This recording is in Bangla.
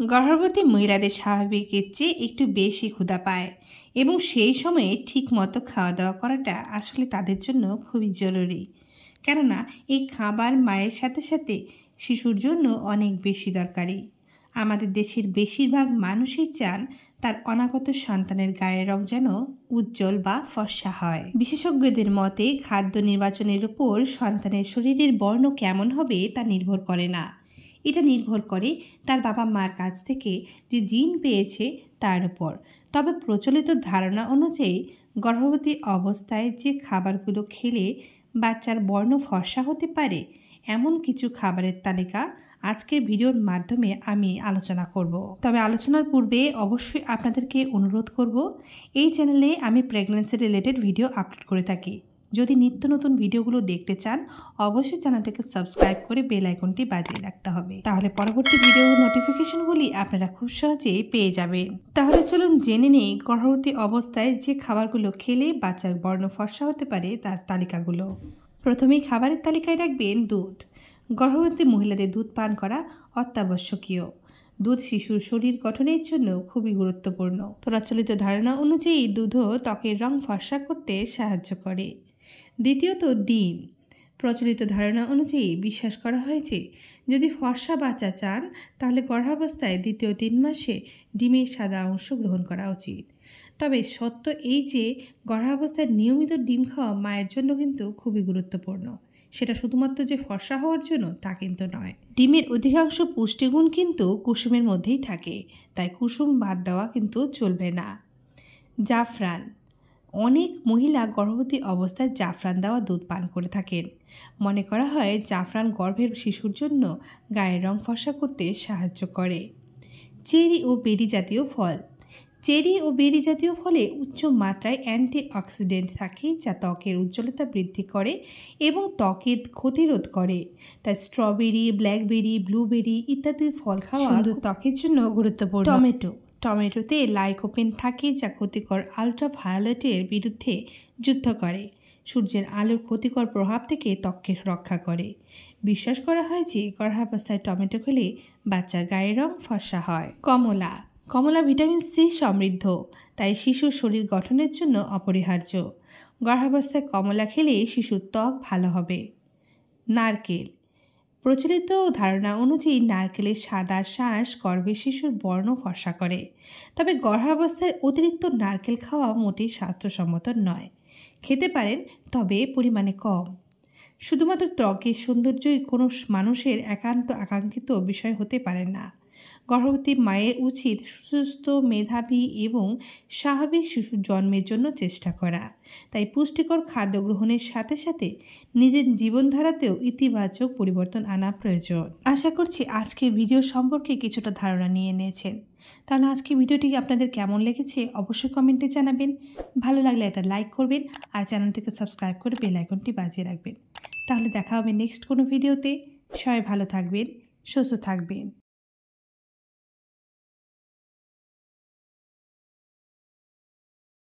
গর্ভবতী মহিলাদের স্বাভাবিকের চেয়ে একটু বেশি ক্ষুধা পায় এবং সেই সময়ে ঠিকমতো খাওয়া দাওয়া করাটা আসলে তাদের জন্য খুবই জরুরি। কেননা এই খাবার মায়ের সাথে সাথে শিশুর জন্য অনেক বেশি দরকারি। আমাদের দেশের বেশিরভাগ মানুষই চান তার অনাগত সন্তানের গায়ের রং যেন উজ্জ্বল বা ফর্সা হয়। বিশেষজ্ঞদের মতে খাদ্য নির্বাচনের উপর সন্তানের শরীরের বর্ণ কেমন হবে তা নির্ভর করে না, এটা নির্ভর করে তার বাবা মার কাছ থেকে যে জিন পেয়েছে তার উপর। তবে প্রচলিত ধারণা অনুযায়ী গর্ভবতী অবস্থায় যে খাবারগুলো খেলে বাচ্চার বর্ণ ফর্সা হতে পারে এমন কিছু খাবারের তালিকা আজকের ভিডিওর মাধ্যমে আমি আলোচনা করব। তবে আলোচনার পূর্বে অবশ্যই আপনাদেরকে অনুরোধ করব, এই চ্যানেলে আমি প্রেগন্যান্সি রিলেটেড ভিডিও আপলোড করে থাকি। যদি নিত্য নতুন ভিডিওগুলো দেখতে চান অবশ্যই চ্যানেলটাকে সাবস্ক্রাইব করে বেল আইকনটি বাজিয়ে রাখতে হবে, তাহলে পরবর্তী ভিডিও নোটিফিকেশনগুলি আপনারা খুব সহজেই পেয়ে যাবেন। তাহলে চলুন জেনে নেই গর্ভবতী অবস্থায় যে খাবারগুলো খেলে বাচ্চার বর্ণ ফর্সা হতে পারে তার তালিকাগুলো। প্রথমেই খাবারের তালিকায় রাখবেন দুধ। গর্ভবতী মহিলাদের দুধ পান করা অত্যাবশ্যকীয়। দুধ শিশুর শরীর গঠনের জন্য খুবই গুরুত্বপূর্ণ। প্রচলিত ধারণা অনুযায়ী দুধও ত্বকের রং ফর্সা করতে সাহায্য করে। দ্বিতীয়ত ডিম। প্রচলিত ধারণা অনুযায়ী বিশ্বাস করা হয়েছে যদি ফর্সা বাচ্চা চান তাহলে গর্ভাবস্থায় দ্বিতীয় 3 মাসে ডিমের সাদা অংশ গ্রহণ করা উচিত। তবে সত্য এই যে গর্ভাবস্থায় নিয়মিত ডিম খাওয়া মায়ের জন্য কিন্তু খুবই গুরুত্বপূর্ণ। সেটা শুধুমাত্র যে ফর্সা হওয়ার জন্য তা কিন্তু নয়। ডিমের অধিকাংশ পুষ্টিগুণ কিন্তু কুসুমের মধ্যেই থাকে, তাই কুসুম বাদ দেওয়া কিন্তু চলবে না। জাফরান। অনেক মহিলা গর্ভবতী অবস্থায় জাফরান দেওয়া দুধ পান করে থাকেন। মনে করা হয় জাফরান গর্ভের শিশুর জন্য গায়ের রং ফর্সা করতে সাহায্য করে। চেরি ও বেরি জাতীয় ফল। চেরি ও বেরি জাতীয় ফলে উচ্চ মাত্রায় অ্যান্টিঅক্সিডেন্ট থাকে যা ত্বকের উজ্জ্বলতা বৃদ্ধি করে এবং ত্বকের ক্ষতিরোধ করে। তাই স্ট্রবেরি, ব্ল্যাকবেরি, ব্লুবেরি ইত্যাদি ফল খাওয়া সুন্দর ত্বকের জন্য গুরুত্বপূর্ণ। টমেটোতে লাইকোপেন থাকে যা ক্ষতিকর আল্ট্রাভায়োলেটের বিরুদ্ধে যুদ্ধ করে। সূর্যের আলোর ক্ষতিকর প্রভাব থেকে ত্বককে রক্ষা করে। বিশ্বাস করা হয় যে গর্ভাবস্থায় টমেটো খেলে বাচ্চার গায়ের রং ফর্সা হয়। কমলা ভিটামিন সি সমৃদ্ধ, তাই শিশুর শরীর গঠনের জন্য অপরিহার্য। গর্ভাবস্থায় কমলা খেলে শিশুর ত্বক ভালো হবে। নারকেল। প্রচলিত ধারণা অনুযায়ী নারকেলের সাদা শাঁস গর্ভের শিশুর বর্ণ ফর্সা করে। তবে গর্ভাবস্থায় অতিরিক্ত নারকেল খাওয়া মোটেই স্বাস্থ্যসম্মত নয়। খেতে পারেন, তবে পরিমাণে কম। শুধুমাত্র ত্বকের সৌন্দর্যই কোনো মানুষের একান্ত আকাঙ্ক্ষিত বিষয় হতে পারে না। গর্ভবতী মায়ের উচিত সুস্থ, মেধাবী এবং স্বাভাবিক শিশুর জন্মের জন্য চেষ্টা করা। তাই পুষ্টিকর খাদ্য গ্রহণের সাথে সাথে নিজের জীবনধারাতেও ইতিবাচক পরিবর্তন আনা প্রয়োজন। আশা করছি আজকের ভিডিও সম্পর্কে কিছুটা ধারণা নিয়ে নিয়েছেন। তাহলে আজকের ভিডিওটি আপনাদের কেমন লেগেছে অবশ্যই কমেন্টে জানাবেন। ভালো লাগলে একটা লাইক করবেন আর চ্যানেলটিকে সাবস্ক্রাইব করে বেল আইকনটি বাজিয়ে রাখবেন। তাহলে দেখা হবে নেক্সট কোনো ভিডিওতে। সবাই ভালো থাকবেন, সুস্থ থাকবেন।